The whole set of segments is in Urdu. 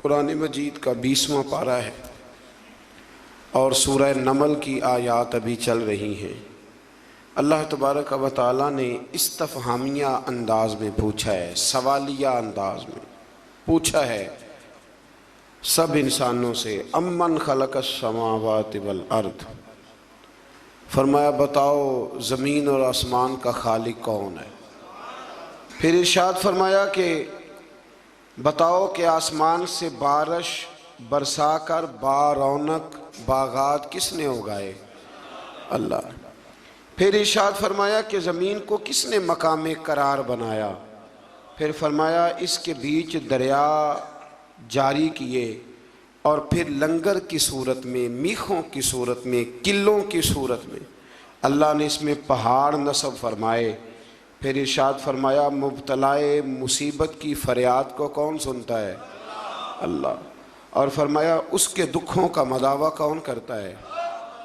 قرآن مجید کا 20واں پارہ ہے اور سورہ نمل کی آیات ابھی چل رہی ہیں۔ اللہ تبارک و تعالیٰ نے استفہامیہ انداز میں پوچھا ہے، سوالیہ انداز میں پوچھا ہے سب انسانوں سے، امن خلق السماوات والارض، فرمایا بتاؤ زمین اور آسمان کا خالق کون ہے؟ پھر ارشاد فرمایا کہ بتاؤ کہ آسمان سے بارش برسا کر بارونق باغات کس نے اگائے؟ اللہ۔ پھر ارشاد فرمایا کہ زمین کو کس نے مقام قرار بنایا؟ پھر فرمایا اس کے بیچ دریا جاری کیے اور پھر لنگر کی صورت میں، میخوں کی صورت میں، قلوں کی صورت میں اللہ نے اس میں پہاڑ نصب فرمائے۔ پھر ارشاد فرمایا مبتلائے مصیبت کی فریاد کو کون سنتا ہے؟ اللہ۔ اور فرمایا اس کے دکھوں کا مداوع کون کرتا ہے؟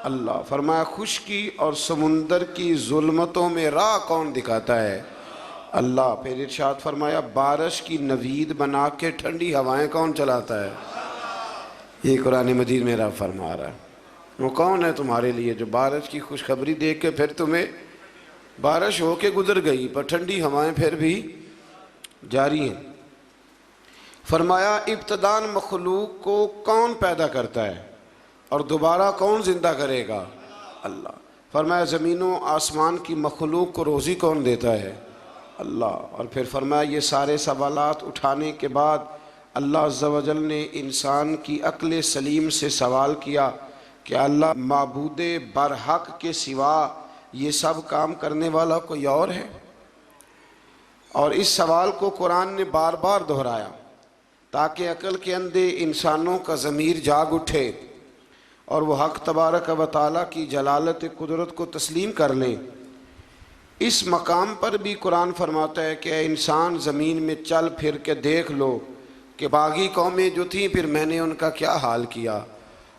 اللہ۔ فرمایا خشکی اور سمندر کی ظلمتوں میں راہ کون دکھاتا ہے؟ اللہ۔ پھر ارشاد فرمایا بارش کی نوید بنا کے ٹھنڈی ہوائیں کون چلاتا ہے؟ یہ قرآن مجید میں رب فرما رہا ہے۔ وہ کون ہے تمہارے لیے جو بارش کی خوشخبری دیکھ کے پھر تمہیں بارش ہو کے گزر گئی پر ٹھنڈی ہوائیں پھر بھی جاری ہیں؟ فرمایا ابتداً مخلوق کو کون پیدا کرتا ہے اور دوبارہ کون زندہ کرے گا؟ اللہ۔ فرمایا زمین و آسمان کی مخلوق کو روزی کون دیتا ہے؟ اللہ۔ اور پھر فرمایا یہ سارے سوالات اٹھانے کے بعد اللہ عز و جل نے انسان کی عقل سلیم سے سوال کیا کہ اللہ معبود برحق کے سوا یہ سب کام کرنے والا کوئی اور ہے؟ اور اس سوال کو قرآن نے بار بار دہرایا تاکہ عقل کے اندھے انسانوں کا ضمیر جاگ اٹھے اور وہ حق تبارک و تعالیٰ کی جلالت قدرت کو تسلیم کر لیں۔ اس مقام پر بھی قرآن فرماتا ہے کہ اے انسان زمین میں چل پھر کے دیکھ لو کہ باغی قومیں جو تھیں پھر میں نے ان کا کیا حال کیا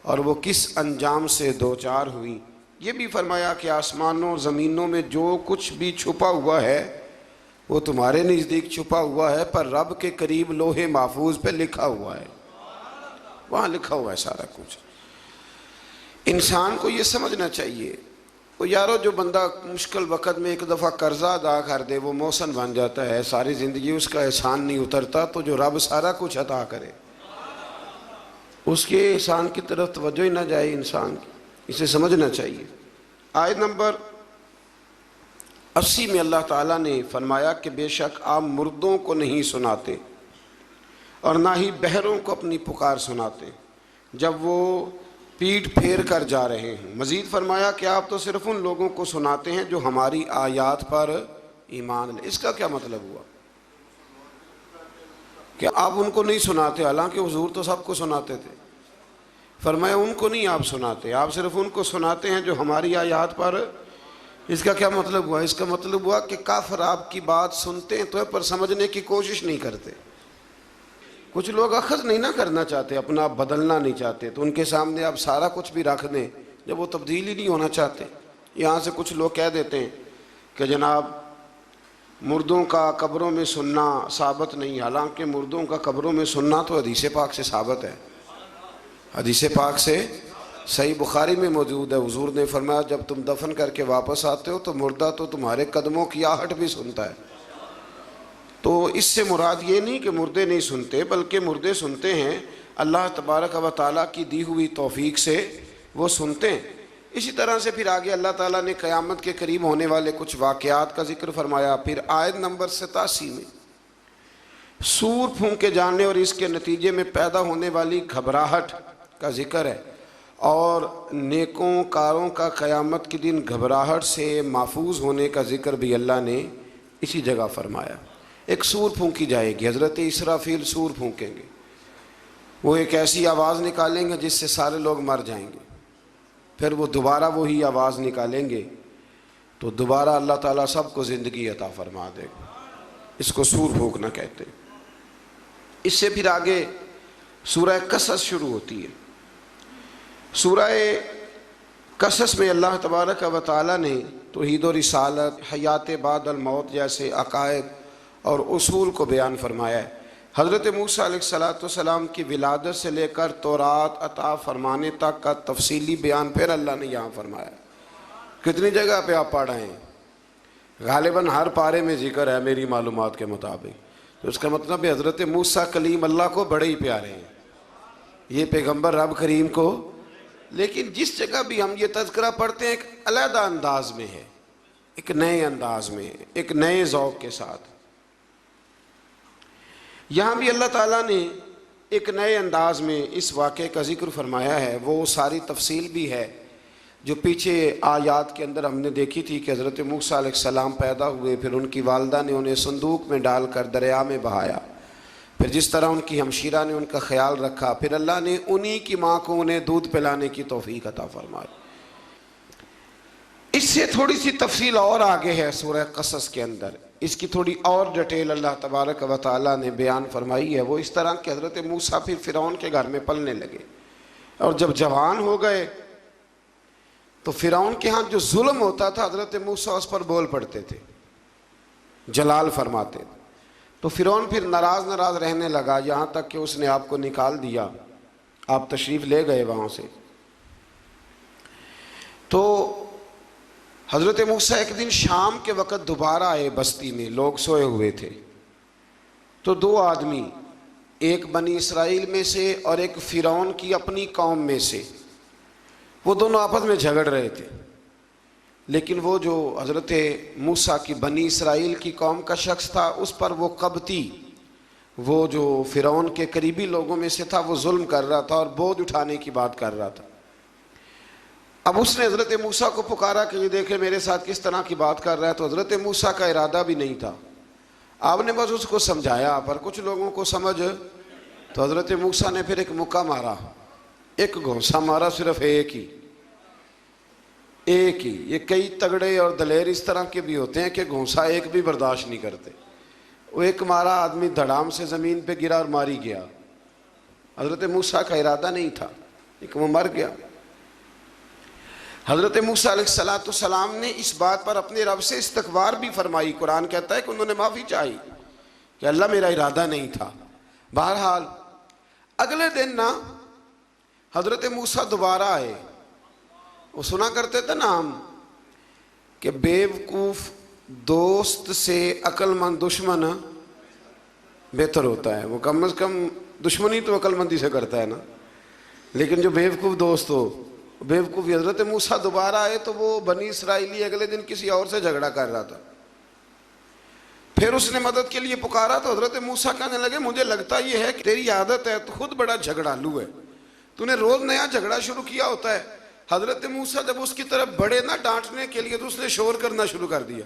اور وہ کس انجام سے دوچار ہوئی۔ یہ بھی فرمایا کہ آسمانوں زمینوں میں جو کچھ بھی چھپا ہوا ہے وہ تمہارے نزدیک چھپا ہوا ہے پر رب کے قریب لوح محفوظ پہ لکھا ہوا ہے، وہاں لکھا ہوا ہے سارا کچھ۔ انسان کو یہ سمجھنا چاہیے وہ یارو جو بندہ مشکل وقت میں ایک دفعہ قرضہ ادا کر دے وہ محسن بن جاتا ہے، ساری زندگی اس کا احسان نہیں اترتا، تو جو رب سارا کچھ عطا کرے اس کے احسان کی طرف توجہ ہی نہ جائے انسان کی، اسے سمجھنا چاہیے۔ آیت نمبر 80 میں اللہ تعالیٰ نے فرمایا کہ بے شک آپ مردوں کو نہیں سناتے اور نہ ہی بہروں کو اپنی پکار سناتے جب وہ پیٹ پھیر کر جا رہے ہیں۔ مزید فرمایا کہ آپ تو صرف ان لوگوں کو سناتے ہیں جو ہماری آیات پر ایمان لے۔ اس کا کیا مطلب ہوا کہ آپ ان کو نہیں سناتے؟ حالانکہ حضور تو سب کو سناتے تھے۔ فرمایا ان کو نہیں آپ سناتے، آپ صرف ان کو سناتے ہیں جو ہماری آیات پر۔ اس کا کیا مطلب ہوا؟ اس کا مطلب ہوا کہ کافر آپ کی بات سنتے ہیں تو پر سمجھنے کی کوشش نہیں کرتے۔ کچھ لوگ اخذ نہیں نہ کرنا چاہتے، اپنا آپ بدلنا نہیں چاہتے، تو ان کے سامنے آپ سارا کچھ بھی رکھ دیں جب وہ تبدیل ہی نہیں ہونا چاہتے۔ یہاں سے کچھ لوگ کہہ دیتے ہیں کہ جناب مردوں کا قبروں میں سننا ثابت نہیں، حالانکہ مردوں کا قبروں میں سننا تو حدیث پاک سے ثابت ہے، حدیث پاک سے صحیح بخاری میں موجود ہے۔ حضور نے فرمایا جب تم دفن کر کے واپس آتے ہو تو مردہ تو تمہارے قدموں کی آہٹ بھی سنتا ہے۔ تو اس سے مراد یہ نہیں کہ مردے نہیں سنتے، بلکہ مردے سنتے ہیں، اللہ تبارک و تعالیٰ کی دی ہوئی توفیق سے وہ سنتے ہیں۔ اسی طرح سے پھر آگے اللہ تعالیٰ نے قیامت کے قریب ہونے والے کچھ واقعات کا ذکر فرمایا۔ پھر آیت نمبر 87 میں سور پھونکے جانے اور اس کے نتیجے میں پیدا ہونے والی گھبراہٹ کا ذکر ہے، اور نیکوں کاروں کا قیامت کے دن گھبراہٹ سے محفوظ ہونے کا ذکر بھی اللہ نے اسی جگہ فرمایا۔ ایک سور پھونکی جائے گی، حضرت اسرافیل سور پھونکیں گے، وہ ایک ایسی آواز نکالیں گے جس سے سارے لوگ مر جائیں گے، پھر وہ دوبارہ وہی آواز نکالیں گے تو دوبارہ اللہ تعالیٰ سب کو زندگی عطا فرما دے گا۔ اس کو سور پھونکنا کہتے ہیں۔ اس سے پھر آگے سورہ قصص شروع ہوتی ہے۔ سورہ قصص میں اللہ تبارک و تعالیٰ نے توحید و رسالت، حیات بعد الموت جیسے عقائد اور اصول کو بیان فرمایا ہے حضرت موسیٰ علیہ السلام کی ولادت سے لے کر تورات عطا فرمانے تک کا تفصیلی بیان پھر اللہ نے یہاں فرمایا۔ کتنی جگہ پہ آپ پڑھ رہے ہیں؟ غالباً ہر پارے میں ذکر ہے میری معلومات کے مطابق۔ تو اس کا مطلب ہے حضرت موسیٰ کلیم اللہ کو بڑے ہی پیارے ہیں، یہ پیغمبر رب کریم کو۔ لیکن جس جگہ بھی ہم یہ تذکرہ پڑھتے ہیں ایک علیحدہ انداز میں ہے، ایک نئے انداز میں، ایک نئے ذوق کے ساتھ۔ یہاں بھی اللہ تعالیٰ نے ایک نئے انداز میں اس واقعے کا ذکر فرمایا ہے۔ وہ ساری تفصیل بھی ہے جو پیچھے آیات کے اندر ہم نے دیکھی تھی کہ حضرت موسیٰ علیہ السلام پیدا ہوئے، پھر ان کی والدہ نے انہیں صندوق میں ڈال کر دریا میں بہایا، پھر جس طرح ان کی ہمشیرہ نے ان کا خیال رکھا، پھر اللہ نے انہی کی ماں کو انہیں دودھ پلانے کی توفیق عطا فرمائی۔ اس سے تھوڑی سی تفصیل اور آگے ہے سورہ قصص کے اندر، اس کی تھوڑی اور ڈیٹیل اللہ تبارک و تعالیٰ نے بیان فرمائی ہے۔ وہ اس طرح کہ حضرت موسیٰ پھر فرعون کے گھر میں پلنے لگے، اور جب جوان ہو گئے تو فرعون کے ہاں جو ظلم ہوتا تھا حضرت موسیٰ اس پر بول پڑتے تھے، جلال فرماتے تھے۔ تو فرعون پھر ناراض رہنے لگا، یہاں تک کہ اس نے آپ کو نکال دیا، آپ تشریف لے گئے وہاں سے۔ تو حضرت موسیٰ ایک دن شام کے وقت دوبارہ آئے بستی میں، لوگ سوئے ہوئے تھے۔ تو دو آدمی، ایک بنی اسرائیل میں سے اور ایک فرعون کی اپنی قوم میں سے، وہ دونوں آپس میں جھگڑ رہے تھے۔ لیکن وہ جو حضرت موسیٰ کی بنی اسرائیل کی قوم کا شخص تھا، اس پر وہ قبطی، وہ جو فرعون کے قریبی لوگوں میں سے تھا، وہ ظلم کر رہا تھا اور بوجھ اٹھانے کی بات کر رہا تھا۔ اب اس نے حضرت موسیٰ کو پکارا کہ یہ دیکھے میرے ساتھ کس طرح کی بات کر رہا ہے۔ تو حضرت موسیٰ کا ارادہ بھی نہیں تھا، آپ نے بس اس کو سمجھایا، پر کچھ لوگوں کو سمجھ، تو حضرت موسیٰ نے پھر ایک مکہ مارا، ایک گھونسا مارا، صرف ایک ہی۔ یہ کئی تگڑے اور دلیر اس طرح کے بھی ہوتے ہیں کہ گھونسا ایک بھی برداشت نہیں کرتے۔ وہ ایک مارا، آدمی دھڑام سے زمین پہ گرا اور ماری گیا۔ حضرت موسیٰ کا ارادہ نہیں تھا، لیکن وہ مر گیا۔ حضرت موسیٰ علیہ السلام نے اس بات پر اپنے رب سے استغفار بھی فرمائی۔ قرآن کہتا ہے کہ انہوں نے معافی چاہی کہ اللہ میرا ارادہ نہیں تھا۔ بہرحال اگلے دن نا حضرت موسیٰ دوبارہ آئے۔ وہ سنا کرتے تھے نا ہم کہ بیوقوف دوست سے عقل مند دشمن بہتر ہوتا ہے۔ وہ کم از کم دشمنی تو عقل مندی سے کرتا ہے نا، لیکن جو بیوقوف دوست ہو بیوقوفی۔ حضرت موسیٰ دوبارہ آئے تو وہ بنی اسرائیلی اگلے دن کسی اور سے جھگڑا کر رہا تھا، پھر اس نے مدد کے لیے پکارا تو حضرت موسیٰ کہنے لگے مجھے لگتا یہ ہے کہ تیری عادت ہے، تو خود بڑا جھگڑالو ہے، تو نے روز نیا جھگڑا شروع کیا ہوتا ہے۔ حضرت موسیٰ جب اس کی طرف بڑھے نہ ڈانٹنے کے لیے تو اس نے شور کرنا شروع کر دیا،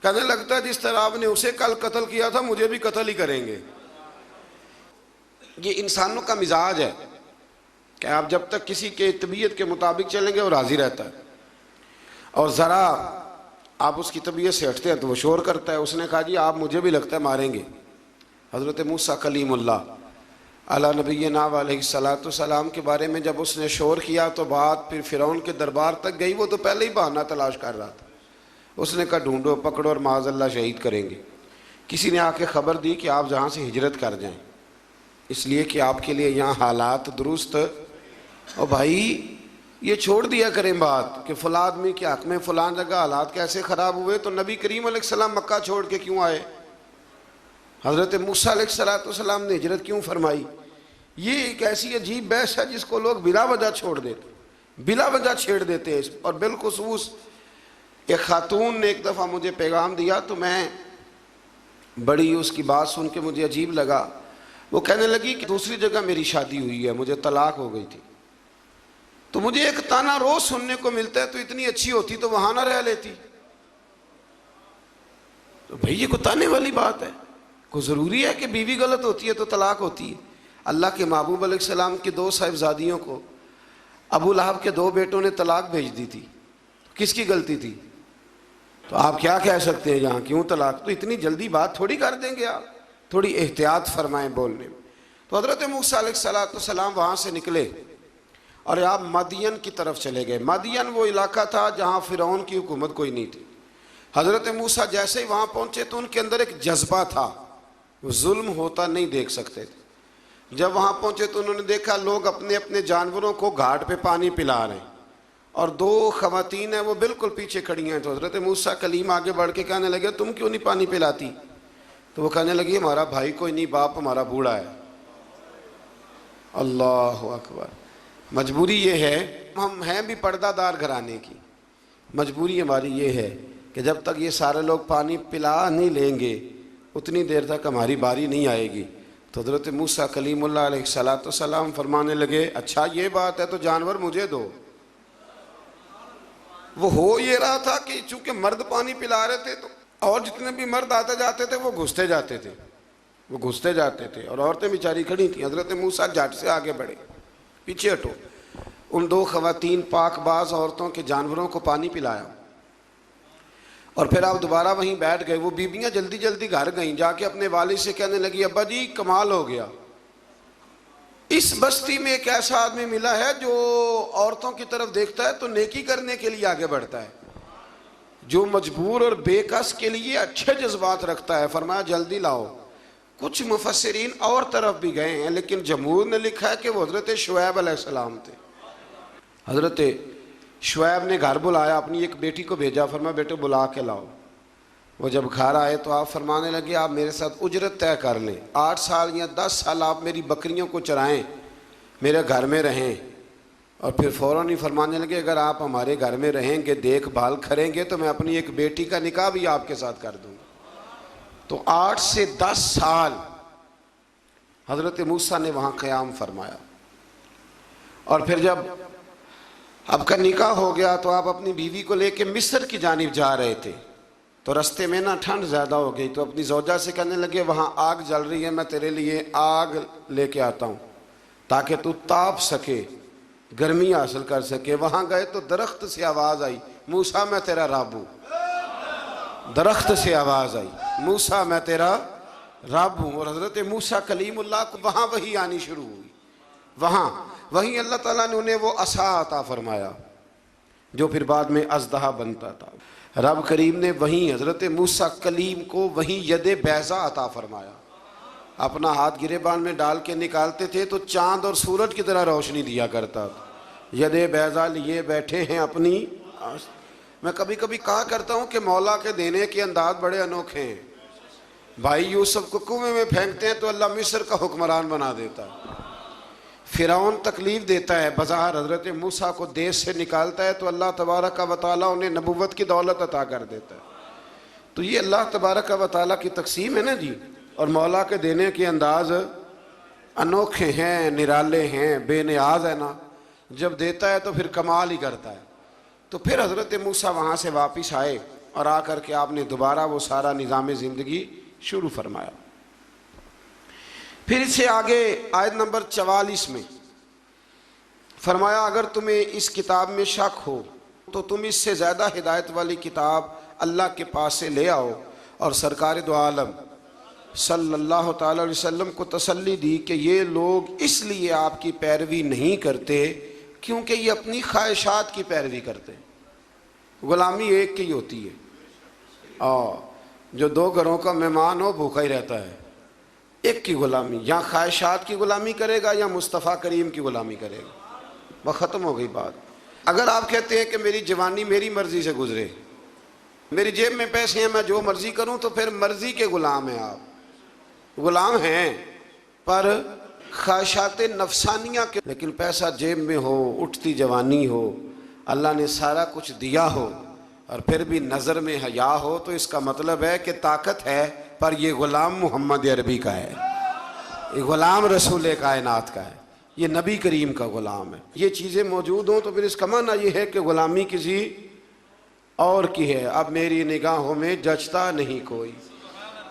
کہنے لگتا ہے جس طرح آپ نے اسے کل قتل کیا تھا مجھے بھی قتل ہی کریں گے۔ یہ انسانوں کا مزاج ہے کہ آپ جب تک کسی کے طبیعت کے مطابق چلیں گے وہ راضی رہتا ہے، اور ذرا آپ اس کی طبیعت سے ہٹتے ہیں تو وہ شور کرتا ہے۔ اس نے کہا جی آپ مجھے بھی لگتا ہے ماریں گے۔ حضرت موسیٰ کلیم اللہ علی نبینا علیہ السلام کے بارے میں جب اس نے شور کیا تو بات پھر فرعون کے دربار تک گئی۔ وہ تو پہلے ہی بہانہ تلاش کر رہا تھا، اس نے کہا ڈھونڈو پکڑو اور معاذ اللہ شہید کریں گے۔ کسی نے آ کے خبر دی کہ آپ جہاں سے ہجرت کر جائیں، اس لیے کہ آپ کے لیے یہاں حالات درست، اور بھائی یہ چھوڑ دیا کریں بات کہ فلاں آدمی کے حق میں فلاں جگہ حالات کیسے خراب ہوئے، تو نبی کریم علیہ السلام مکہ چھوڑ کے کیوں آئے، حضرت موسیٰ علیہ السلام نے ہجرت کیوں فرمائی۔ یہ ایک ایسی عجیب بحث ہے جس کو لوگ بلا وجہ چھوڑ دیتے، بلا وجہ چھیڑ دیتے ہیں۔ اور بالخصوص ایک خاتون نے ایک دفعہ مجھے پیغام دیا تو میں بڑی اس کی بات سن کے مجھے عجیب لگا۔ وہ کہنے لگی کہ دوسری جگہ میری شادی ہوئی ہے، مجھے طلاق ہو گئی تھی، تو مجھے ایک تانا روز سننے کو ملتا ہے تو اتنی اچھی ہوتی تو وہاں نہ رہ لیتی۔ تو بھئی یہ کوئی تانے والی بات ہے؟ کوئی ضروری ہے کہ بیوی غلط ہوتی ہے تو طلاق ہوتی ہے؟ اللہ کے محبوب علیہ السلام کی دو صاحبزادیوں کو ابو لہب کے دو بیٹوں نے طلاق بھیج دی تھی، کس کی غلطی تھی؟ تو آپ کیا کہہ سکتے ہیں یہاں کیوں طلاق؟ تو اتنی جلدی بات تھوڑی کر دیں گے آپ، تھوڑی احتیاط فرمائیں بولنے میں۔ تو حضرت موسیٰ علیہ السلام وہاں سے نکلے اور آپ مدین کی طرف چلے گئے۔ مدین وہ علاقہ تھا جہاں فرعون کی حکومت کوئی نہیں تھی۔ حضرت موسیٰ جیسے ہی وہاں پہنچے تو ان کے اندر ایک جذبہ تھا وہ ظلم ہوتا نہیں دیکھ سکتے تھے۔ جب وہاں پہنچے تو انہوں نے دیکھا لوگ اپنے اپنے جانوروں کو گھاٹ پہ پانی پلا رہے ہیں، اور دو خواتین ہیں وہ بالکل پیچھے کھڑی ہیں۔ تو حضرت موسیٰ کلیم آگے بڑھ کے کہنے لگے تم کیوں نہیں پانی پلاتی؟ تو وہ کہنے لگی ہمارا بھائی کوئی نہیں، باپ ہمارا بوڑھا ہے۔ اللہ اکبر۔ مجبوری یہ ہے، ہم ہیں بھی پردہ دار گھرانے کی، مجبوری ہماری یہ ہے کہ جب تک یہ سارے لوگ پانی پلا نہیں لیں گے اتنی دیر تک ہماری باری نہیں آئے گی۔ تو حضرت موسیٰ کلیم اللہ علیہ السلام فرمانے لگے اچھا یہ بات ہے تو جانور مجھے دو۔ وہ ہو یہ رہا تھا کہ چونکہ مرد پانی پلا رہے تھے تو اور جتنے بھی مرد آتے جاتے تھے وہ گھستے جاتے تھے اور عورتیں بیچاری کھڑی تھیں۔ حضرت موسیٰ جھٹ سے آگے بڑھے، پیچھے ہٹو۔ ان دو خواتین پاک باز عورتوں کے جانوروں کو پانی پلایا، اور پھر آپ دوبارہ وہیں بیٹھ گئے۔ وہ بیبیاں جلدی جلدی گھر گئیں، جا کے اپنے والد سے کہنے لگی ابا جی کمال ہو گیا، اس بستی میں ایک ایسا آدمی ملا ہے جو عورتوں کی طرف دیکھتا ہے تو نیکی کرنے کے لیے آگے بڑھتا ہے، جو مجبور اور بے کس کے لیے اچھے جذبات رکھتا ہے۔ فرمایا جلدی لاؤ۔ کچھ مفسرین اور طرف بھی گئے ہیں لیکن جمہور نے لکھا ہے کہ وہ حضرت شعیب علیہ السلام تھے۔ حضرت شعیب نے گھر بلایا، اپنی ایک بیٹی کو بھیجا، فرمایا بیٹے بلا کے لاؤ۔ وہ جب گھر آئے تو آپ فرمانے لگے آپ میرے ساتھ اجرت طے کر لیں، 8 سال یا 10 سال آپ میری بکریوں کو چرائیں، میرے گھر میں رہیں۔ اور پھر فوراً ہی فرمانے لگے اگر آپ ہمارے گھر میں رہیں گے، دیکھ بھال کریں گے تو میں اپنی ایک بیٹی کا نکاح بھی آپ کے ساتھ کر دوں گا۔ تو 8 سے 10 سال حضرت موسیٰ نے وہاں قیام فرمایا، اور پھر جب آپ کا نکاح ہو گیا تو آپ اپنی بیوی کو لے کے مصر کی جانب جا رہے تھے، تو رستے میں نا ٹھنڈ زیادہ ہو گئی، تو اپنی زوجہ سے کہنے لگے وہاں آگ جل رہی ہے، میں تیرے لیے آگ لے کے آتا ہوں تاکہ تو تاپ سکے، گرمی حاصل کر سکے۔ وہاں گئے تو درخت سے آواز آئی موسیٰ میں تیرا رب ہوں۔ درخت سے آواز آئی موسیٰ میں تیرا رب ہوں، اور حضرت موسیٰ کلیم اللہ کو وہاں وحی آنی شروع ہوئی۔ وہیں اللہ تعالیٰ نے انہیں وہ عصا عطا فرمایا جو پھر بعد میں اژدہا بنتا تھا۔ رب کریم نے وہیں حضرت موسیٰ کلیم کو وہیں ید بیضا عطا فرمایا۔ اپنا ہاتھ گریبان میں ڈال کے نکالتے تھے تو چاند اور سورج کی طرح روشنی دیا کرتا تھا۔ ید بیضا لیے بیٹھے ہیں اپنی۔ میں کبھی کبھی کہا کرتا ہوں کہ مولا کے دینے کے انداز بڑے انوکھے ہیں۔ بھائی یوسف کو کنویں میں پھینکتے ہیں تو اللہ مصر کا حکمران بنا دیتا ہے۔ فرعون تکلیف دیتا ہے، بظاہر حضرت موسیٰ کو دیس سے نکالتا ہے تو اللہ تبارک و تعالیٰ انہیں نبوت کی دولت عطا کر دیتا ہے۔ تو یہ اللہ تبارک و تعالیٰ کی تقسیم ہے نا جی، اور مولا کے دینے کے انداز انوکھے ہیں، نرالے ہیں، بے نیاز ہے نا، جب دیتا ہے تو پھر کمال ہی کرتا ہے۔ تو پھر حضرت موسیٰ وہاں سے واپس آئے اور آ کر کے آپ نے دوبارہ وہ سارا نظام زندگی شروع فرمایا۔ پھر اس سے آگے آیت نمبر 44 میں فرمایا اگر تمہیں اس کتاب میں شک ہو تو تم اس سے زیادہ ہدایت والی کتاب اللہ کے پاس سے لے آؤ، اور سرکار دو عالم صلی اللہ تعالی علیہ وسلم کو تسلی دی کہ یہ لوگ اس لیے آپ کی پیروی نہیں کرتے کیونکہ یہ اپنی خواہشات کی پیروی کرتے ہیں۔ غلامی ایک کی ہوتی ہے، جو 2 گھروں کا مہمان ہو بھوکا ہی رہتا ہے۔ ایک کی غلامی، یا خواہشات کی غلامی کرے گا یا مصطفیٰ کریم کی غلامی کرے گا، وہ ختم ہو گئی بات۔ اگر آپ کہتے ہیں کہ میری جوانی میری مرضی سے گزرے، میری جیب میں پیسے ہیں میں جو مرضی کروں، تو پھر مرضی کے غلام ہیں آپ، غلام ہیں پر خواہشات نفسانیہ کے۔ لیکن پیسہ جیب میں ہو، اٹھتی جوانی ہو، اللہ نے سارا کچھ دیا ہو، اور پھر بھی نظر میں حیا ہو، تو اس کا مطلب ہے کہ طاقت ہے پر یہ غلام محمد عربی کا ہے، یہ غلام رسول کائنات کا ہے، یہ نبی کریم کا غلام ہے۔ یہ چیزیں موجود ہوں تو پھر اس کا معنی یہ ہے کہ غلامی کسی اور کی ہے۔ اب میری نگاہوں میں جچتا نہیں کوئی،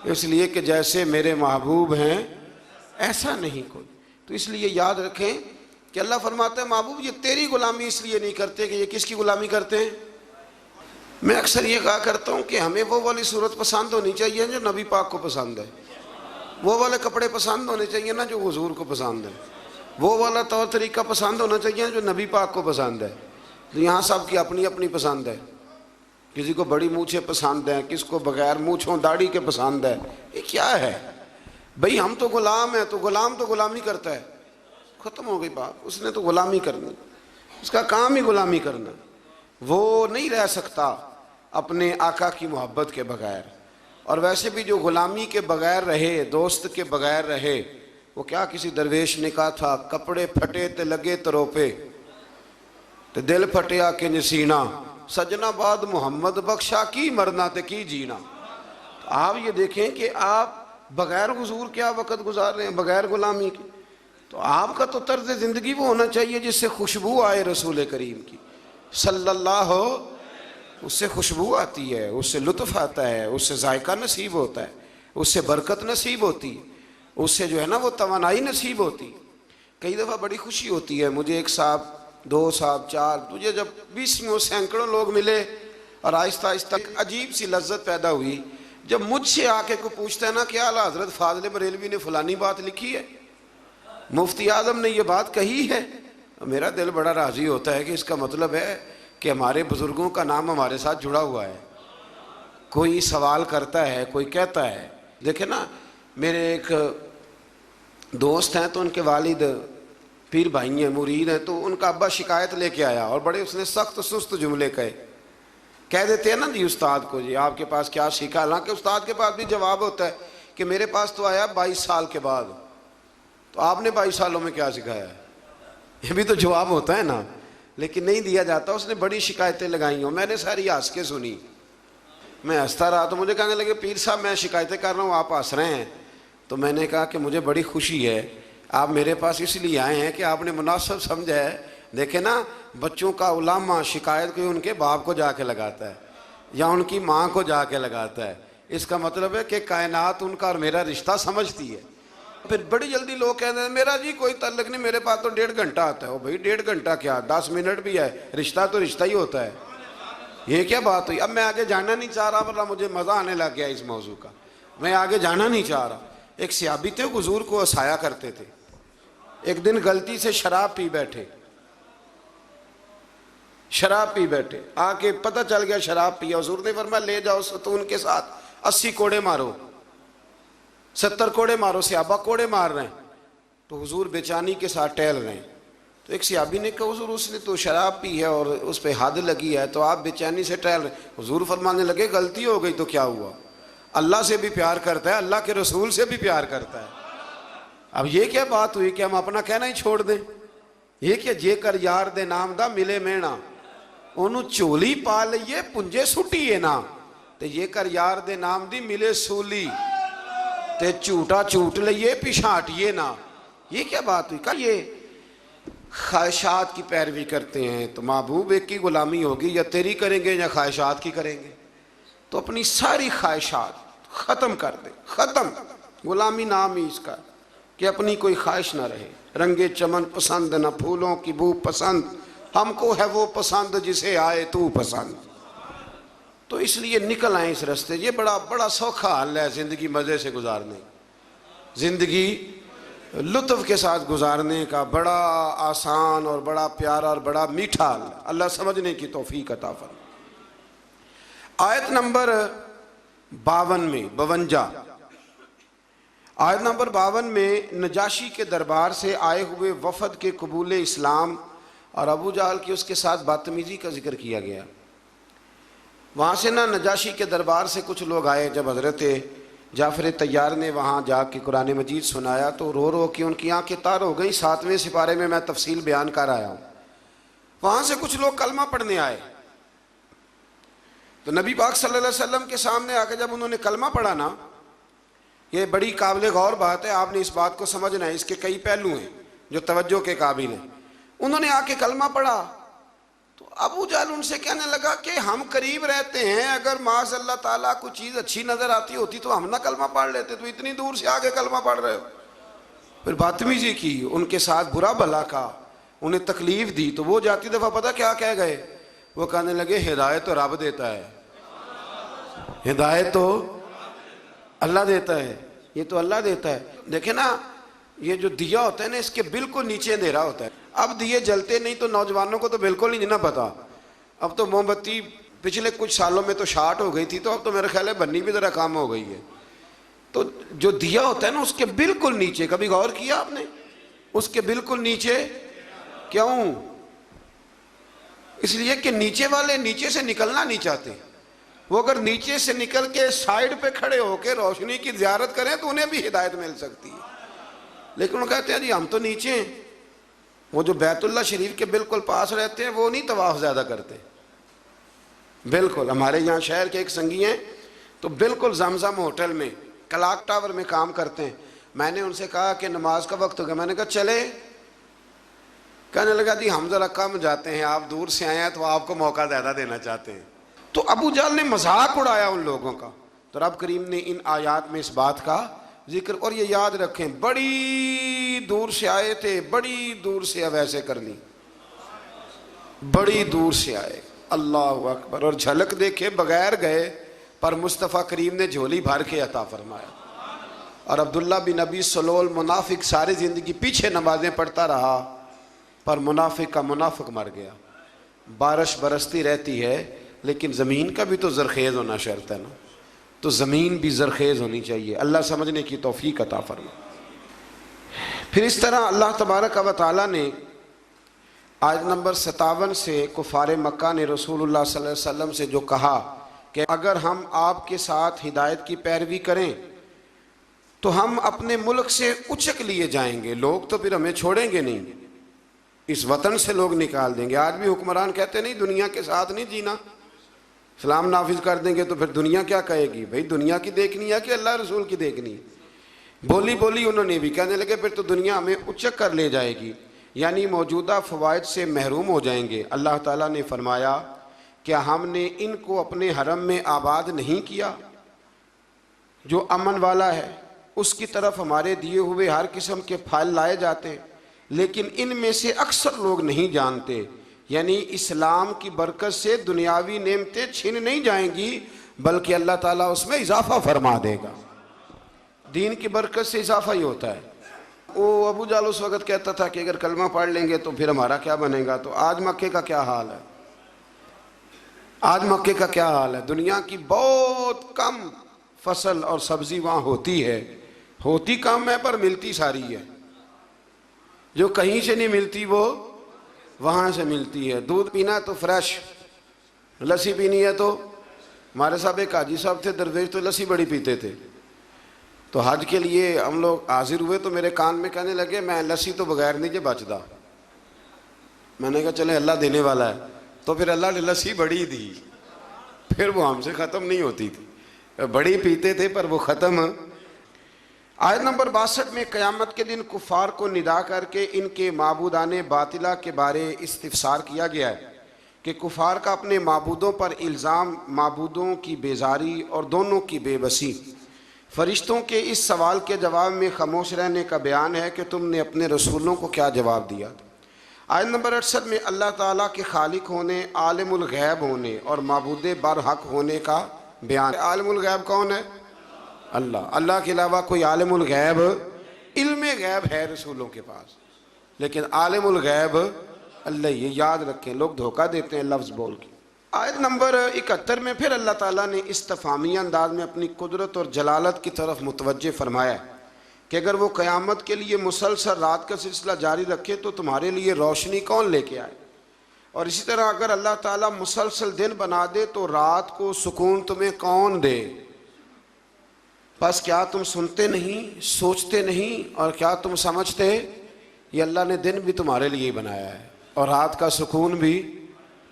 اس لیے کہ جیسے میرے محبوب ہیں ایسا نہیں کوئی۔ تو اس لیے یاد رکھیں کہ اللہ فرماتا ہے محبوب یہ تیری غلامی اس لیے نہیں کرتے کہ یہ کس کی غلامی کرتے ہیں۔ میں اکثر یہ کہا کرتا ہوں کہ ہمیں وہ والی صورت پسند ہونی چاہیے جو نبی پاک کو پسند ہے، وہ والے کپڑے پسند ہونے چاہیے نا جو حضور کو پسند ہے، وہ والا طور طریقہ پسند ہونا چاہیے جو نبی پاک کو پسند ہے۔ تو یہاں سب کی اپنی اپنی پسند ہے، کسی کو بڑی مونچھیں پسند ہیں، کس کو بغیر مونچھوں داڑھی کے پسند ہے، یہ کیا ہے؟ بھئی ہم تو غلام ہیں، تو غلامی کرتا ہے، ختم ہو گئی بات. اس نے تو غلامی کرنی، اس کا کام ہی غلامی کرنا. وہ نہیں رہ سکتا اپنے آقا کی محبت کے بغیر. اور ویسے بھی جو غلامی کے بغیر رہے، دوست کے بغیر رہے، وہ کیا کسی درویش نے کہا تھا، کپڑے پھٹے تے لگے تروپے تے دل پھٹیا کہ نسینا، سجنا بعد محمد بخشا کی مرنا تے کی جینا. آپ یہ دیکھیں کہ آپ بغیر حضور کیا وقت گزار رہے ہیں، بغیر غلامی کے. تو آپ کا تو طرز زندگی وہ ہونا چاہیے جس سے خوشبو آئے رسول کریم کی صلی اللہ، اس سے خوشبو آتی ہے، اس سے لطف آتا ہے، اس سے ذائقہ نصیب ہوتا ہے، اس سے برکت نصیب ہوتی ہے، اس سے جو ہے نا وہ توانائی نصیب ہوتی ہے. کئی دفعہ بڑی خوشی ہوتی ہے. مجھے ایک صاحب، دو صاحب، چار، مجھے جب 20 سینکڑوں لوگ ملے اور آہستہ آہستہ ایک عجیب سی لذت پیدا ہوئی جب مجھ سے آ کے کوئی پوچھتا ہے نا کہ اعلیٰ حضرت فاضل بریلوی نے فلانی بات لکھی ہے، مفتی اعظم نے یہ بات کہی ہے. میرا دل بڑا راضی ہوتا ہے کہ اس کا مطلب ہے کہ ہمارے بزرگوں کا نام ہمارے ساتھ جڑا ہوا ہے. کوئی سوال کرتا ہے، کوئی کہتا ہے. دیکھیں نا، میرے ایک دوست ہیں تو ان کے والد پیر بھائی ہیں، مرید ہیں، تو ان کا ابا شکایت لے کے آیا اور بڑے اس نے سخت سست جملے کہہ دیتے ہیں نا جی استاد کو، جی آپ کے پاس کیا سیکھا. حالانکہ استاد کے پاس بھی جواب ہوتا ہے کہ میرے پاس تو آیا 22 سال کے بعد، تو آپ نے 22 سالوں میں کیا سکھایا ہے، یہ بھی تو جواب ہوتا ہے نا، لیکن نہیں دیا جاتا. اس نے بڑی شکایتیں لگائی ہوں، میں نے ساری ہنس کے سنی. میں ہنستا رہا تو مجھے کہنے لگے پیر صاحب میں شکایتیں کر رہا ہوں، آپ ہنس رہے ہیں. تو میں نے کہا کہ مجھے بڑی خوشی ہے، آپ میرے پاس اس لیے آئے ہیں کہ آپ نے مناسب سمجھا ہے. دیکھیں نا، بچوں کا علامہ شکایت کوئی ان کے باپ کو جا کے لگاتا ہے یا ان کی ماں کو جا کے لگاتا ہے. اس کا مطلب ہے کہ کائنات ان کا اور میرا رشتہ سمجھتی ہے. پھر بڑی جلدی لوگ کہتے ہیں میرا جی کوئی تعلق نہیں، میرے پاس تو 1.5 گھنٹہ آتا ہے. بھائی 1.5 گھنٹہ کیا، 10 منٹ بھی ہے، رشتہ تو رشتہ ہی ہوتا ہے. یہ کیا بات ہوئی؟ اب میں آگے جانا نہیں چاہ رہا، ورنہ مجھے مزہ آنے لگ گیا اس موضوع کا. میں آگے جانا نہیں چاہ رہا. ایک صحابی تھے، حضور کو ہنسایا کرتے تھے. ایک دن غلطی سے شراب پی بیٹھے، آ کے پتہ چل گیا شراب پیا. حضور نے فرمایا لے جاؤ ستون کے ساتھ 80 کوڑے مارو، 70 کوڑے مارو. صحابہ کوڑے مار رہے ہیں تو حضور بے-چینی کے ساتھ ٹہل رہے ہیں. تو ایک صحابی نے کہا حضور اس نے تو شراب پی ہے اور اس پہ حد لگی ہے تو آپ بے چینی سے ٹہل رہے ہیں. حضور فرمانے لگے غلطی ہو گئی تو کیا ہوا، اللہ سے بھی پیار کرتا ہے، اللہ کے رسول سے بھی پیار کرتا ہے. اب یہ کیا بات ہوئی کہ ہم اپنا کہنا ہی چھوڑ دیں؟ یہ کہ جے کر یار دے نام دا ملے مینا، انہوں چولی پا لئیے پنجے سٹیے نا، تے یہ کر یار دے نام دی ملے سولی، تے چوٹا چوٹ لئیے پیشانٹیے نا. یہ کیا بات ہوئی؟ کہ یہ خواہشات کی پیروی کرتے ہیں تو محبوب ایک کی غلامی ہوگی، یا تیری کریں گے یا خواہشات کی کریں گے. تو اپنی ساری خواہشات ختم کر دیں، ختم. غلامی نام ہی اس کا کہ اپنی کوئی خواہش نہ رہے. رنگے چمن پسند نہ پھولوں کی بو پسند، ہم کو ہے وہ پسند جسے آئے تو پسند. تو اس لیے نکل آئیں اس رستے. یہ بڑا سوکھا حل ہے زندگی مزے سے گزارنے، زندگی لطف کے ساتھ گزارنے کا بڑا آسان اور بڑا پیارا اور بڑا میٹھا حل. اللہ سمجھنے کی توفیق عطا فرمائے. آیت نمبر 52 آیت نمبر 52 میں نجاشی کے دربار سے آئے ہوئے وفد کے قبول اسلام اور ابو جہل کی اس کے ساتھ بدتمیزی کا ذکر کیا گیا. وہاں سے نجاشی کے دربار سے کچھ لوگ آئے. جب حضرت جعفر طیار نے وہاں جا کے قرآن مجید سنایا تو رو رو کے ان کی آنکھیں تار ہو گئیں. 7ویں سپارے میں تفصیل بیان کر آیا ہوں. وہاں سے کچھ لوگ کلمہ پڑھنے آئے تو نبی پاک صلی اللہ علیہ وسلم کے سامنے آ کے جب انہوں نے کلمہ پڑھا نا، یہ بڑی قابل غور بات ہے، آپ نے اس بات کو سمجھنا ہے، اس کے کئی پہلو ہیں جو توجہ کے قابل ہیں. انہوں نے آ کے کلمہ پڑھا تو ابو جہل ان سے کہنے لگا کہ ہم قریب رہتے ہیں، اگر معاذ اللہ تعالیٰ کوئی چیز اچھی نظر آتی ہوتی تو ہم نہ کلمہ پڑھ لیتے، تو اتنی دور سے آگے کلمہ پڑھ رہے ہو. پھر بدتمیزی کی، ان کے ساتھ برا بھلا کہا، انہیں تکلیف دی. تو وہ جاتی دفعہ پتہ کیا کہہ گئے؟ وہ کہنے لگے ہدایت تو رب دیتا ہے، ہدایت تو اللہ دیتا ہے، یہ تو اللہ دیتا ہے. دیکھیں نا، یہ جو دیا ہوتا ہے نا، اس کے بالکل نیچے اندھیرا ہوتا ہے. اب دیے جلتے نہیں تو نوجوانوں کو تو بالکل ہی نہیں نہ پتا. اب تو موم بتی پچھلے کچھ سالوں میں تو شارٹ ہو گئی تھی، تو اب تو میرے خیال ہے بننی بھی ذرا کام ہو گئی ہے. تو جو دیا ہوتا ہے نا اس کے بالکل نیچے، کبھی غور کیا آپ نے؟ اس کے بالکل نیچے کیوں؟ اس لیے کہ نیچے والے نیچے سے نکلنا نہیں چاہتے. وہ اگر نیچے سے نکل کے سائیڈ پہ کھڑے ہو کے روشنی کی زیارت کریں تو انہیں بھی ہدایت مل سکتی ہے، لیکن وہ کہتے ہیں جی ہم تو نیچے ہیں. وہ جو بیت اللہ شریف کے بالکل پاس رہتے ہیں وہ نہیں طواف زیادہ کرتے. بالکل ہمارے یہاں شہر کے ایک سنگی ہیں تو بالکل زمزم ہوٹل میں کلاک ٹاور میں کام کرتے ہیں. میں نے ان سے کہا کہ نماز کا وقت ہو گیا، میں نے کہا چلے؟ کہنے لگا جی ہم ذرا کم جاتے ہیں، آپ دور سے آئے ہیں تو آپ کو موقع زیادہ دینا چاہتے ہیں. تو ابو جہل نے مذاق اڑایا ان لوگوں کا. تو رب کریم نے ان آیات میں اس بات کا ذکر، اور یہ یاد رکھیں بڑی دور سے آئے تھے، بڑی دور سے اب ایسے کرنی، بڑی دور سے آئے. اللہ اکبر. اور جھلک دیکھے بغیر گئے پر مصطفیٰ کریم نے جھولی بھر کے عطا فرمایا. اور عبداللہ بن ابی سلول منافق ساری زندگی پیچھے نمازیں پڑھتا رہا پر منافق کا منافق مر گیا. بارش برستی رہتی ہے لیکن زمین کا بھی تو زرخیز ہونا شرط ہے نا، تو زمین بھی زرخیز ہونی چاہیے. اللہ سمجھنے کی توفیق عطا فرما. پھر اس طرح اللہ تبارک و تعالیٰ نے آیت نمبر 57 سے کفار مکہ نے رسول اللہ صلی اللہ علیہ وسلم سے جو کہا کہ اگر ہم آپ کے ساتھ ہدایت کی پیروی کریں تو ہم اپنے ملک سے اچک لیے جائیں گے، لوگ تو پھر ہمیں چھوڑیں گے نہیں، اس وطن سے لوگ نکال دیں گے. آج بھی حکمران کہتے نہیں دنیا کے ساتھ نہیں جینا، اسلام نافذ کر دیں گے تو پھر دنیا کیا کہے گی؟ بھئی دنیا کی دیکھنی ہے کہ اللہ رسول کی دیکھنی ہے؟ بولی انہوں نے بھی کہنے لگے پھر تو دنیا ہمیں اچک کر لے جائے گی، یعنی موجودہ فوائد سے محروم ہو جائیں گے. اللہ تعالیٰ نے فرمایا کیا ہم نے ان کو اپنے حرم میں آباد نہیں کیا جو امن والا ہے؟ اس کی طرف ہمارے دیے ہوئے ہر قسم کے پھل لائے جاتے ہیں، لیکن ان میں سے اکثر لوگ نہیں جانتے. یعنی اسلام کی برکت سے دنیاوی نعمتیں چھن نہیں جائیں گی بلکہ اللہ تعالیٰ اس میں اضافہ فرما دے گا. دین کی برکت سے اضافہ ہی ہوتا ہے. وہ ابو جہل اس وقت کہتا تھا کہ اگر کلمہ پڑھ لیں گے تو پھر ہمارا کیا بنے گا. تو آج مکے کا کیا حال ہے؟ آج مکے کا کیا حال ہے؟ دنیا کی بہت کم فصل اور سبزی وہاں ہوتی ہے، ہوتی کم ہے پر ملتی ساری ہے. جو کہیں سے نہیں ملتی وہ وہاں سے ملتی ہے. دودھ پینا ہے تو فریش، لسی پینی ہے تو ہمارے صاحب ایک حاجی صاحب تھے درویش، تو لسی بڑی پیتے تھے. تو حج کے لیے ہم لوگ حاضر ہوئے تو میرے کان میں کہنے لگے میں لسی تو بغیر نہیں جے بچدا. میں نے کہا چلے اللہ دینے والا ہے. تو پھر اللہ نے لسی بڑی دی، پھر وہ ہم سے ختم نہیں ہوتی تھی. بڑی پیتے تھے پر وہ ختم. آیت نمبر 62 میں قیامت کے دن کفار کو ندا کر کے ان کے معبودان باطلہ کے بارے استفسار کیا گیا ہے کہ کفار کا اپنے معبودوں پر الزام، معبودوں کی بیزاری اور دونوں کی بے بسی. فرشتوں کے اس سوال کے جواب میں خاموش رہنے کا بیان ہے کہ تم نے اپنے رسولوں کو کیا جواب دیا. آیت نمبر 68 میں اللہ تعالیٰ کے خالق ہونے، عالم الغیب ہونے اور معبود برحق ہونے کا بیان. عالم الغیب کون ہے؟ اللہ. اللہ کے علاوہ کوئی عالم الغیب، علم غیب ہے رسولوں کے پاس لیکن عالم الغیب اللہ. یہ یاد رکھیں، لوگ دھوکہ دیتے ہیں لفظ بول کے. آیت نمبر 71 میں پھر اللہ تعالیٰ نے استفہامی انداز میں اپنی قدرت اور جلالت کی طرف متوجہ فرمایا کہ اگر وہ قیامت کے لیے مسلسل رات کا سلسلہ جاری رکھے تو تمہارے لیے روشنی کون لے کے آئے، اور اسی طرح اگر اللہ تعالیٰ مسلسل دن بنا دے تو رات کو سکون تمہیں کون دے. بس کیا تم سنتے نہیں، سوچتے نہیں، اور کیا تم سمجھتے یہ اللہ نے دن بھی تمہارے لیے بنایا ہے اور رات کا سکون بھی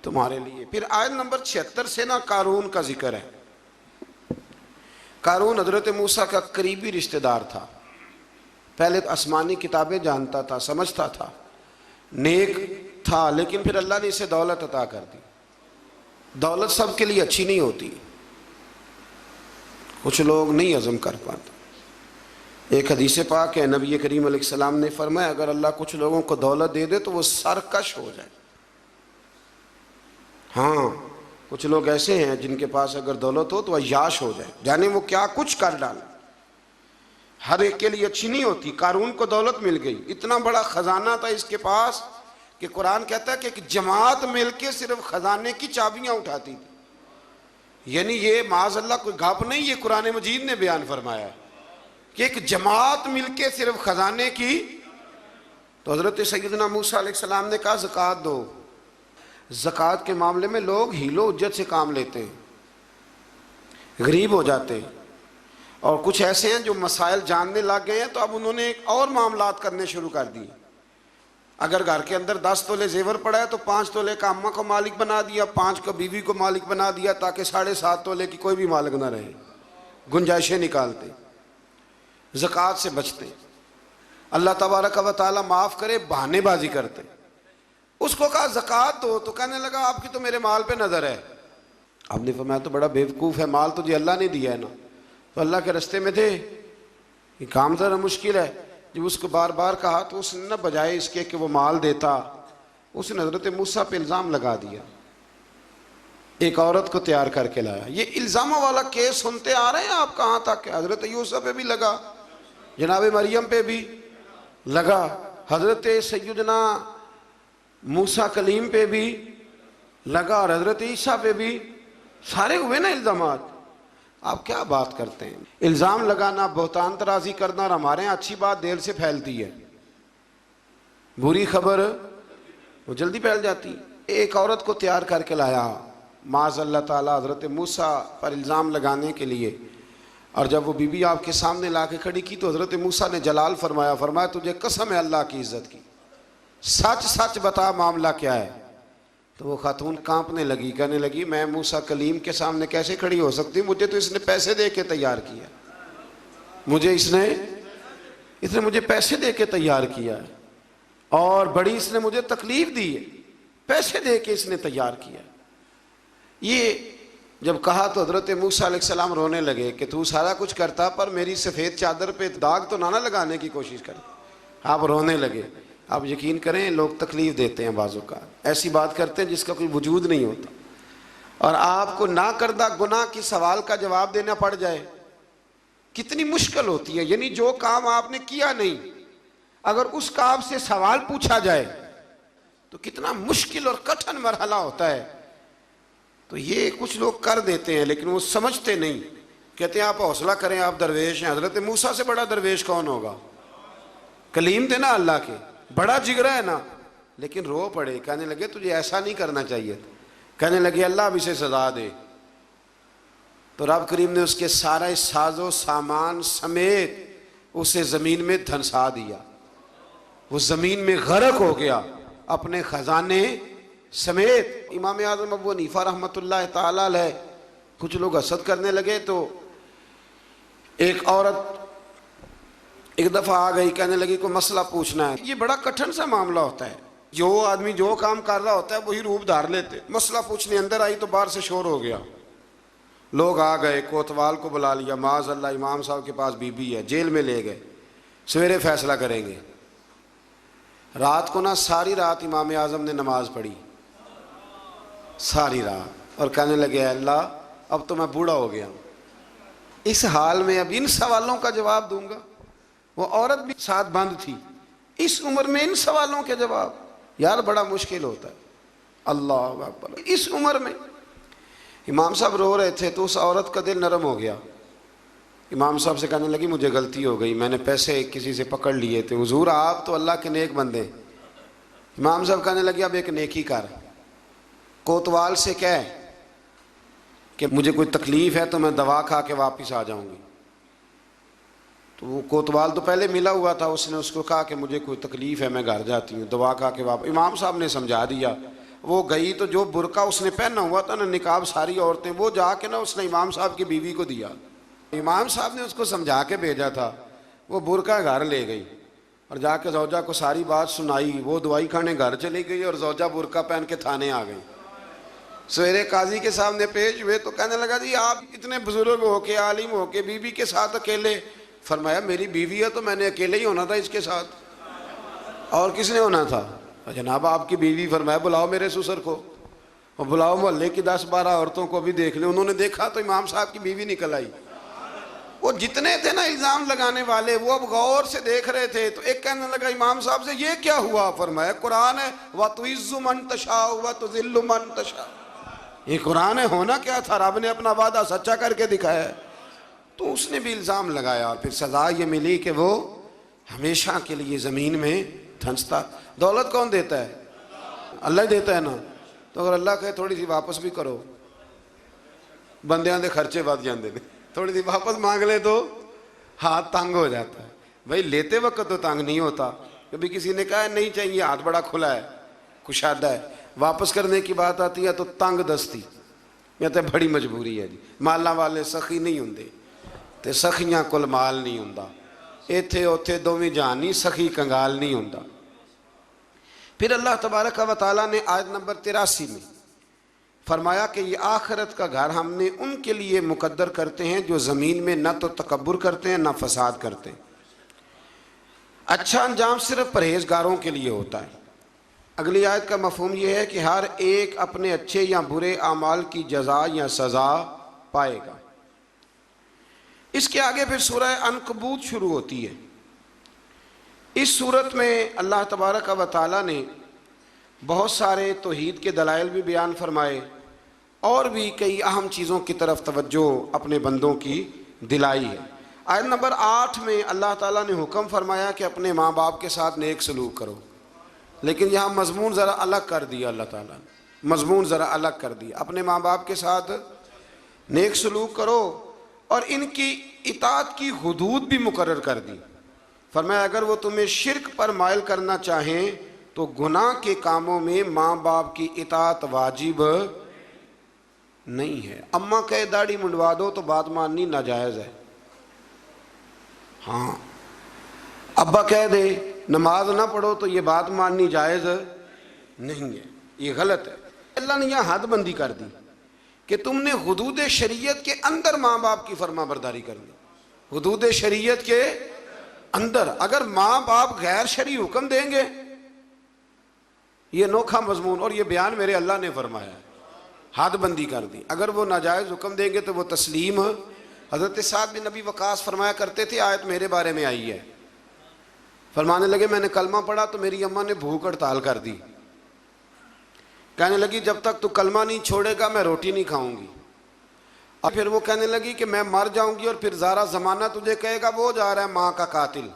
تمہارے لیے. پھر آیت نمبر 76 سے نا قارون کا ذکر ہے. قارون حضرت موسیٰ کا قریبی رشتہ دار تھا. پہلے آسمانی کتابیں جانتا تھا، سمجھتا تھا، نیک تھا، لیکن پھر اللہ نے اسے دولت عطا کر دی. دولت سب کے لیے اچھی نہیں ہوتی، کچھ لوگ نہیں ہضم کر پاتے. ایک حدیث پاک ہے، نبی کریم علیہ السلام نے فرمایا اگر اللہ کچھ لوگوں کو دولت دے دے تو وہ سرکش ہو جائے. ہاں کچھ لوگ ایسے ہیں جن کے پاس اگر دولت ہو تو عیاش ہو جائے، جانے وہ کیا کچھ کر ڈالے. ہر ایک کے لیے اچھی نہیں ہوتی. قارون کو دولت مل گئی، اتنا بڑا خزانہ تھا اس کے پاس کہ قرآن کہتا ہے کہ ایک جماعت مل کے صرف خزانے کی چابیاں اٹھاتی تھی. یعنی یہ معاذ اللہ کوئی گھپ نہیں، یہ قرآن مجید نے بیان فرمایا ہے. کہ ایک جماعت مل کے صرف خزانے کی. تو حضرت سیدنا موسیٰ علیہ السلام نے کہا زکوٰۃ دو. زکوٰۃ کے معاملے میں لوگ حیل و حجت سے کام لیتے ہیں, غریب ہو جاتے ہیں, اور کچھ ایسے ہیں جو مسائل جاننے لگ گئے ہیں تو اب انہوں نے اور معاملات کرنے شروع کر دیے. اگر گھر کے اندر 10 تولے زیور پڑا ہے تو 5 تولے کا اماں کو مالک بنا دیا, 5 کو بیوی کو مالک بنا دیا, تاکہ 7.5 تولے کی کوئی بھی مالک نہ رہے. گنجائشیں نکالتے, زکوٰۃ سے بچتے. اللہ تبارک و تعالیٰ معاف کرے, بہانے بازی کرتے. اس کو کہا زکوٰۃ دو, تو کہنے لگا آپ کی تو میرے مال پہ نظر ہے. آپ نے فرمایا تو بڑا بیوقوف ہے, مال تجھے اللہ نے دیا ہے نا. تو اللہ کے رستے میں تھے, یہ کام ذرا مشکل ہے. جب اس کو بار بار کہا تو اس نے نہ بجائے اس کے کہ وہ مال دیتا, اس نے حضرت موسیٰ پہ الزام لگا دیا. ایک عورت کو تیار کر کے لایا. یہ الزاموں والا کیس سنتے آ رہے ہیں آپ کہاں تک, کہ حضرت یوسف پہ بھی لگا, جناب مریم پہ بھی لگا, حضرت سیدنا موسیٰ کلیم پہ بھی لگا, اور حضرت عیسیٰ پہ بھی. سارے ہوئے نا الزامات. آپ کیا بات کرتے ہیں؟ الزام لگانا, بہتان ترازی کرنا, اور ہمارے یہاں اچھی بات دیر سے پھیلتی ہے, بری خبر وہ جلدی پھیل جاتی. ایک عورت کو تیار کر کے لایا معاذ اللہ تعالیٰ حضرت موسیٰ پر الزام لگانے کے لیے. اور جب وہ بی بی آپ کے سامنے لا کے کھڑی کی تو حضرت موسیٰ نے جلال فرمایا, فرمایا تجھے قسم ہے اللہ کی عزت کی, سچ سچ بتا معاملہ کیا ہے. تو وہ خاتون کانپنے لگی, کہنے لگی میں موسیٰ کلیم کے سامنے کیسے کھڑی ہو سکتی, مجھے تو اس نے پیسے دے کے تیار کیا, مجھے اس نے مجھے پیسے دے کے تیار کیا ہے, اور بڑی اس نے مجھے تکلیف دی ہے, پیسے دے کے اس نے تیار کیا. یہ جب کہا تو حضرت موسیٰ علیہ السلام رونے لگے کہ تو سارا کچھ کرتا پر میری سفید چادر پہ داغ تو نہ لگانے کی کوشش کر. آپ رونے لگے. آپ یقین کریں لوگ تکلیف دیتے ہیں بعض اوقات, ایسی بات کرتے ہیں جس کا کوئی وجود نہیں ہوتا, اور آپ کو نہ کردہ گناہ کی سوال کا جواب دینا پڑ جائے, کتنی مشکل ہوتی ہے. یعنی جو کام آپ نے کیا نہیں, اگر اس کا آپ سے سوال پوچھا جائے تو کتنا مشکل اور کٹھن مرحلہ ہوتا ہے. تو یہ کچھ لوگ کر دیتے ہیں لیکن وہ سمجھتے نہیں, کہتے ہیں آپ حوصلہ کریں, آپ درویش ہیں. حضرت موسیٰ سے بڑا درویش کون ہوگا؟ کلیم تھے نا اللہ کے, بڑا جگرا ہے نا. لیکن رو پڑے, کہنے لگے تجھے ایسا نہیں کرنا چاہیے. کہنے لگے اللہ اب اسے سزا دے. تو رب کریم نے اس کے سارا ساز و سامان سمیت اسے زمین میں دھنسا دیا. وہ زمین میں غرق ہو گیا اپنے خزانے سمیت. امام اعظم ابو حنیفہ رحمۃ اللہ تعالی علیہ, کچھ لوگ حسد کرنے لگے تو ایک عورت ایک دفعہ آ گئی, کہنے لگی کوئی مسئلہ پوچھنا ہے. یہ بڑا کٹھن سا معاملہ ہوتا ہے, جو آدمی جو کام کر رہا ہوتا ہے وہی روپ دھار لیتے. مسئلہ پوچھنے اندر آئی تو باہر سے شور ہو گیا, لوگ آ گئے, کوتوال کو بلا لیا, معاذ اللہ امام صاحب کے پاس بی بی ہے, جیل میں لے گئے, سویرے فیصلہ کریں گے. رات کو ساری رات امام اعظم نے نماز پڑھی, ساری رات, اور کہنے لگے اللہ اب تو میں بوڑھا ہو گیا, اس حال میں اب ان سوالوں کا جواب دوں گا. وہ عورت بھی ساتھ بند تھی, اس عمر میں ان سوالوں کے جواب, یار بڑا مشکل ہوتا ہے. اللہ اکبر. اس عمر میں امام صاحب رو رہے تھے تو اس عورت کا دل نرم ہو گیا. امام صاحب سے کہنے لگی مجھے غلطی ہو گئی, میں نے پیسے کسی سے پکڑ لیے تھے, حضور آپ تو اللہ کے نیک بندے. امام صاحب کہنے لگے اب ایک نیکی کر, کوتوال سے کہہ کہ مجھے کوئی تکلیف ہے تو میں دوا کھا کے واپس آ جاؤں گی. تو وہ کوتوال تو پہلے ملا ہوا تھا, اس نے اس کو کہا کہ مجھے کوئی تکلیف ہے میں گھر جاتی ہوں, دوا کھا کے واپس. امام صاحب نے سمجھا دیا. وہ گئی تو جو برقع اس نے پہنا ہوا تھا نا, نقاب ساری عورتیں, وہ جا کے اس نے امام صاحب کی بیوی کو دیا. امام صاحب نے اس کو سمجھا کے بھیجا تھا, وہ برقع گھر لے گئی اور جا کے زوجہ کو ساری بات سنائی. وہ دوائی کھانے گھر چلی گئی اور زوجہ برقع پہن کے تھانے آ گئی. سویرے قاضی کے سامنے پیش ہوئے تو کہنے لگا جی آپ اتنے بزرگ ہو کے, عالم ہو کے, بیوی کے ساتھ اکیلے. فرمایا میری بیوی ہے تو میں نے اکیلے ہی ہونا تھا اس کے ساتھ, اور کس نے ہونا تھا؟ جناب آپ کی بیوی. فرمایا بلاؤ میرے سسر کو, اور بلاؤ محلے کی 10-12 عورتوں کو بھی دیکھ لیں. انہوں نے دیکھا تو امام صاحب کی بیوی نکل آئی. وہ جتنے تھے نا الزام لگانے والے, وہ اب غور سے دیکھ رہے تھے. تو ایک کہنے لگا امام صاحب سے یہ کیا ہوا؟ فرمایا قرآن ہے, وَتُعِزُّ مَن تَشَاءُ وَتُذِلُّ مَن تَشَاءُ. یہ قرآن ہے, ہونا کیا تھا؟ رب نے اپنا وعدہ سچا کر کے دکھایا ہے. تو اس نے بھی الزام لگایا اور پھر سزا یہ ملی کہ وہ ہمیشہ کے لیے زمین میں دھنستا۔ دولت کون دیتا ہے؟ اللہ ہی دیتا ہے نا۔ تو اگر اللہ کہے تھوڑی سی واپس بھی کرو، بندیاں دے خرچے بد جاندے نے، تھوڑی سی واپس مانگ لے تو ہاتھ تنگ ہو جاتا ہے۔ بھائی لیتے وقت تو تنگ نہیں ہوتا، کبھی کسی نے کہا نہیں چاہیے، ہاتھ بڑا کھلا ہے، کشادہ ہے، واپس کرنے کی بات آتی ہے تو تنگ دستی، کہتے بڑی مجبوری ہے جی، مالاں والے سخی نہیں ہوندے تے سخیاں کول مال نہیں ہوندا، ایتھے اوتھے دوویں جہان نہیں، سخی کنگال نہیں ہوندا۔ پھر اللہ تبارک و تعالیٰ نے آیت نمبر 83 میں فرمایا کہ یہ آخرت کا گھر ہم نے ان کے لیے مقدر کرتے ہیں جو زمین میں نہ تو تکبر کرتے ہیں نہ فساد کرتے ہیں۔ اچھا انجام صرف پرہیزگاروں کے لیے ہوتا ہے۔ اگلی آیت کا مفہوم یہ ہے کہ ہر ایک اپنے اچھے یا برے اعمال کی جزا یا سزا پائے گا۔ اس کے آگے پھر سورہ عنکبوت شروع ہوتی ہے۔ اس صورت میں اللہ تبارک و تعالیٰ نے بہت سارے توحید کے دلائل بھی بیان فرمائے اور بھی کئی اہم چیزوں کی طرف توجہ اپنے بندوں کی دلائی ہے۔ آیت نمبر 8 میں اللہ تعالیٰ نے حکم فرمایا کہ اپنے ماں باپ کے ساتھ نیک سلوک کرو، لیکن یہاں مضمون ذرا الگ کر دیا، اللہ تعالیٰ نے مضمون ذرا الگ کر دیا، اپنے ماں باپ کے ساتھ نیک سلوک کرو اور ان کی اطاعت کی حدود بھی مقرر کر دی۔ فرمایا اگر وہ تمہیں شرک پر مائل کرنا چاہیں تو گناہ کے کاموں میں ماں باپ کی اطاعت واجب نہیں ہے۔ اماں کہے داڑھی منڈوا دو تو بات ماننی ناجائز ہے، ہاں ابا کہہ دے نماز نہ پڑھو تو یہ بات ماننی جائز نہیں ہے، یہ غلط ہے۔ اللہ نے یہاں حد بندی کر دی کہ تم نے حدود شریعت کے اندر ماں باپ کی فرما برداری کرنی، حدود شریعت کے اندر۔ اگر ماں باپ غیر شرعی حکم دیں گے، یہ انوکھا مضمون، اور یہ بیان میرے اللہ نے فرمایا ہے، حد بندی کر دی۔ اگر وہ ناجائز حکم دیں گے تو وہ تسلیم۔ حضرت سعد بن نبی وقاص فرمایا کرتے تھے، آیت میرے بارے میں آئی ہے، فرمانے لگے میں نے کلمہ پڑھا تو میری اماں نے بھوک ہڑتال کر دی، کہنے لگی جب تک تو کلمہ نہیں چھوڑے گا میں روٹی نہیں کھاؤں گی۔ اور پھر وہ کہنے لگی کہ میں مر جاؤں گی اور پھر سارا زمانہ تجھے کہے گا وہ جا رہا ہے ماں کا قاتل،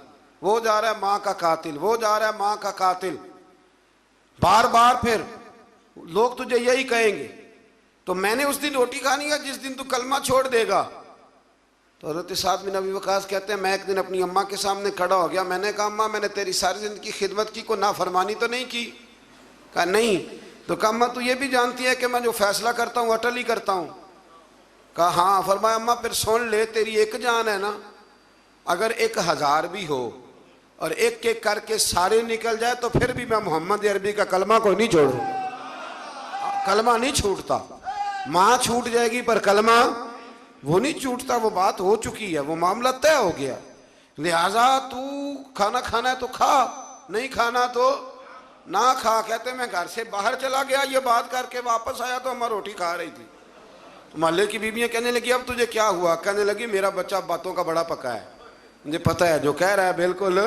وہ جا رہا ہے ماں کا قاتل، وہ جا رہا ہے ماں کا قاتل، بار بار پھر لوگ تجھے یہی کہیں گے، تو میں نے اس دن روٹی کھانی ہے جس دن تو کلمہ چھوڑ دے گا۔ تو حضرت سعد بن ابی وقاص کہتے ہیں میں ایک دن اپنی اماں کے سامنے کھڑا ہو گیا، میں نے کہا اماں میں نے تیری ساری زندگی خدمت کی، کوئی نافرمانی تو نہیں کی؟ کہا نہیں۔ تو کہا اماں تو یہ بھی جانتی ہے کہ میں جو فیصلہ کرتا ہوں اٹل ہی کرتا ہوں؟ کہا ہاں۔ فرمایا اماں پھر سن لے، تیری ایک جان ہے نا، اگر 1000 بھی ہو اور ایک ایک کر کے سارے نکل جائے تو پھر بھی میں محمد عربی کا کلمہ کوئی نہیں چھوڑوں، کلمہ نہیں چھوٹتا۔ ماں چھوٹ جائے گی پر کلمہ وہ نہیں چھوٹتا، وہ بات ہو چکی ہے، وہ معاملہ طے ہو گیا۔ لہٰذا تو کھانا کھانا ہے تو کھا، نہیں کھانا تو نہ کھا۔ کہتے میں گھر سے باہر چلا گیا، یہ بات کر کے واپس آیا تو ہمیں روٹی کھا رہی تھی، محلے کی بیویاں کہنے لگی اب تجھے کیا ہوا؟ کہنے لگی میرا بچہ باتوں کا بڑا پکا ہے، مجھے پتہ ہے جو کہہ رہا ہے بالکل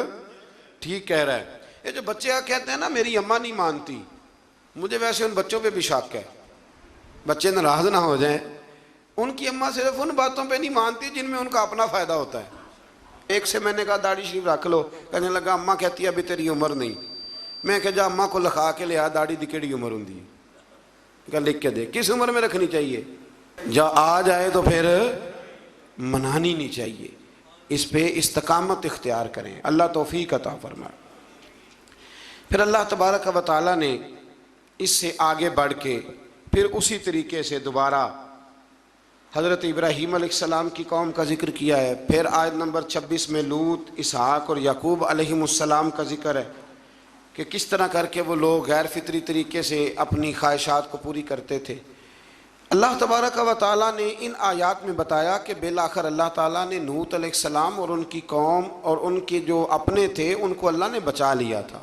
ٹھیک کہہ رہا ہے۔ یہ جو بچے کہتے ہیں نا میری اماں نہیں مانتی، مجھے ویسے ان بچوں پہ بھی شک ہے، بچے ناراض نہ ہو جائیں، ان کی اماں صرف ان باتوں پہ نہیں مانتی جن میں ان کا اپنا فائدہ ہوتا ہے۔ ایک سے میں نے کہا داڑھی شریف رکھ لو، کہنے لگا اماں کہتی ہے ابھی تیری عمر نہیں۔ میں کہ جا اماں کو لکھا کے لیا داڑھی دی کیڑی عمر ہوں دی، کہ لکھ کے دے کس عمر میں رکھنی چاہیے، جا آ جائے تو پھر منانی نہیں چاہیے، اس پہ استقامت اختیار کریں، اللہ توفیق عطا فرمائے۔ پھر اللہ تبارک و تعالیٰ نے اس سے آگے بڑھ کے پھر اسی طریقے سے دوبارہ حضرت ابراہیم علیہ السلام کی قوم کا ذکر کیا ہے۔ پھر آیت نمبر 26 میں لوط، اسحاق اور یعقوب علیہ السلام کا ذکر ہے کہ کس طرح کر کے وہ لوگ غیر فطری طریقے سے اپنی خواہشات کو پوری کرتے تھے۔ اللہ تبارک و تعالیٰ نے ان آیات میں بتایا کہ بالآخر اللہ تعالیٰ نے لوط علیہ السلام اور ان کی قوم اور ان کے جو اپنے تھے ان کو اللہ نے بچا لیا تھا،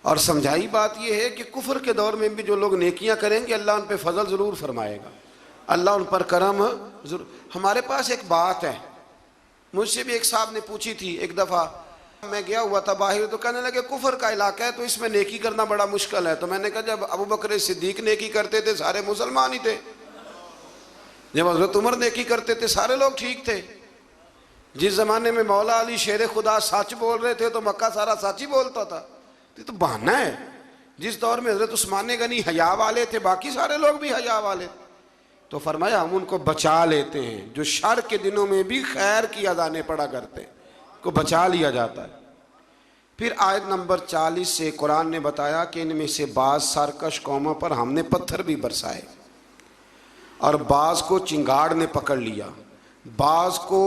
اور سمجھائی بات یہ ہے کہ کفر کے دور میں بھی جو لوگ نیکیاں کریں گے اللہ ان پہ فضل ضرور فرمائے گا، اللہ ان پر کرم ضرور۔ ہمارے پاس ایک بات ہے، مجھ سے بھی ایک صاحب نے پوچھی تھی، ایک دفعہ میں گیا ہوا تھا باہر تو کہنے لگے کفر کا علاقہ ہے تو اس میں نیکی کرنا بڑا مشکل ہے۔ تو میں نے کہا جب ابو بکر صدیق نیکی کرتے تھے سارے مسلمان ہی تھے، جب حضرت عمر نیکی کرتے تھے سارے لوگ ٹھیک تھے، جس زمانے میں مولا علی شیر خدا سچ بول رہے تھے تو مکہ سارا سچ ہی بولتا تھا، یہ تو بہانہ ہے۔ جس دور میں حضرت عثمان غنی حیا والے تھے، باقی سارے لوگ بھی حیا والے تھے، تو فرمایا ہم ان کو بچا لیتے ہیں، جو شر کے دنوں میں بھی خیر کی اذانیں پڑھا کرتے ہیں کو بچا لیا جاتا ہے۔ پھر آیت نمبر 40 سے قرآن نے بتایا کہ ان میں سے بعض سرکش قوموں پر ہم نے پتھر بھی برسائے، اور بعض کو چنگاڑ نے پکڑ لیا، بعض کو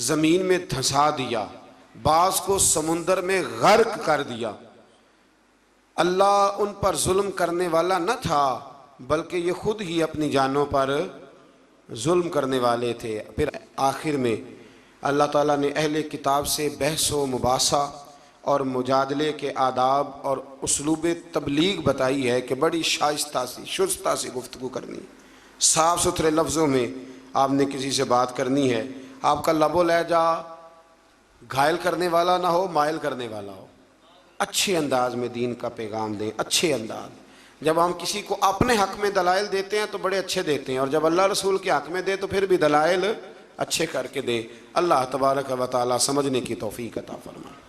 زمین میں دھنسا دیا، بعض کو سمندر میں غرق کر دیا۔ اللہ ان پر ظلم کرنے والا نہ تھا، بلکہ یہ خود ہی اپنی جانوں پر ظلم کرنے والے تھے۔ پھر آخر میں اللہ تعالیٰ نے اہل کتاب سے بحث و مباحثہ اور مجادلے کے آداب اور اسلوب تبلیغ بتائی ہے کہ بڑی شائستہ سی شستہ سی گفتگو کرنی، صاف ستھرے لفظوں میں آپ نے کسی سے بات کرنی ہے، آپ کا لب و لہجہ گھائل کرنے والا نہ ہو، مائل کرنے والا ہو، اچھے انداز میں دین کا پیغام دیں، اچھے انداز۔ جب ہم کسی کو اپنے حق میں دلائل دیتے ہیں تو بڑے اچھے دیتے ہیں، اور جب اللہ رسول کے حق میں دے تو پھر بھی دلائل اچھے کر کے دے۔ اللہ تبارک و تعالی سمجھنے کی توفیق عطا فرمائے۔